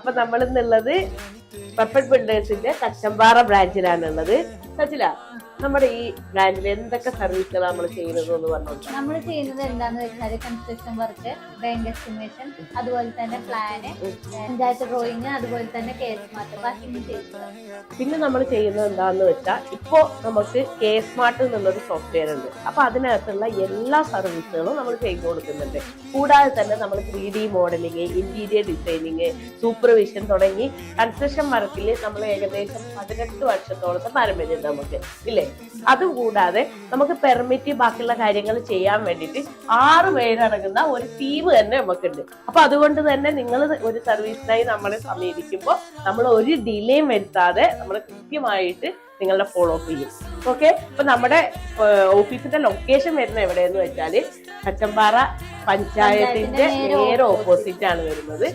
അപ്പൊ നമ്മളിന്നുള്ളത് പെർഫെക്റ്റ് ബിൽഡേഴ്സിന്റെ കച്ചമ്പാറ ബ്രാഞ്ചിലാണുള്ളത്. സജില, നമ്മുടെ ഈ ബ്രാഞ്ചിൽ എന്തൊക്കെ സർവീസുകൾ നമ്മൾ ചെയ്യുന്നത് എന്ന് പറഞ്ഞു? നമ്മൾ ചെയ്യുന്നത് എന്താന്ന് വെച്ചാൽ കൺസ്ട്രക്ഷൻ വർക്ക്, ബാങ്ക് എസ്റ്റിമേഷൻ, അതുപോലെ തന്നെ പ്ലാന്, പഞ്ചായത്ത് ഡ്രോയിങ്, അതുപോലെ തന്നെ കേസ് സ്മാർട്ട്, ബാക്കി ചെയ്യുന്നത്. പിന്നെ നമ്മൾ ചെയ്യുന്നത് എന്താന്ന് വെച്ചാൽ ഇപ്പോ നമുക്ക് കേസ് സ്മാർട്ട് എന്നുള്ളൊരു സോഫ്റ്റ്വെയർ ഉണ്ട്. അപ്പൊ അതിനകത്തുള്ള എല്ലാ സർവീസുകളും നമ്മൾ ചെയ്തു കൊടുക്കുന്നുണ്ട്. കൂടാതെ തന്നെ നമ്മൾ 3D modelling, interior designing, supervision തുടങ്ങി കൺസ്ട്രക്ഷൻ വർക്കിൽ നമ്മൾ ഏകദേശം 18 വർഷത്തോളത്തെ പാരമ്പര്യം നമുക്ക് ഇല്ലേ. അതുകൂടാതെ നമുക്ക് പെർമിറ്റ് ബാക്കിയുള്ള കാര്യങ്ങൾ ചെയ്യാൻ വേണ്ടിയിട്ട് 6 പേരടങ്ങുന്ന ഒരു ടീം തന്നെ നമുക്കുണ്ട്. അപ്പൊ അതുകൊണ്ട് തന്നെ നിങ്ങൾ ഒരു സർവീസിനായി നമ്മളെ സമീപിക്കുമ്പോൾ നമ്മൾ ഒരു ഡിലേയും വരുത്താതെ നമ്മൾ കൃത്യമായിട്ട് നിങ്ങളുടെ ഫോളോ അപ്പ് ചെയ്യും. ഓക്കെ, അപ്പൊ നമ്മുടെ ഓഫീസിന്റെ ലൊക്കേഷൻ വരുന്നത് എവിടെയെന്ന് വെച്ചാല് കച്ചമ്പാറ പഞ്ചായത്തിന്റെ നേരെ ഓപ്പോസിറ്റ് ആണ് വരുന്നത്.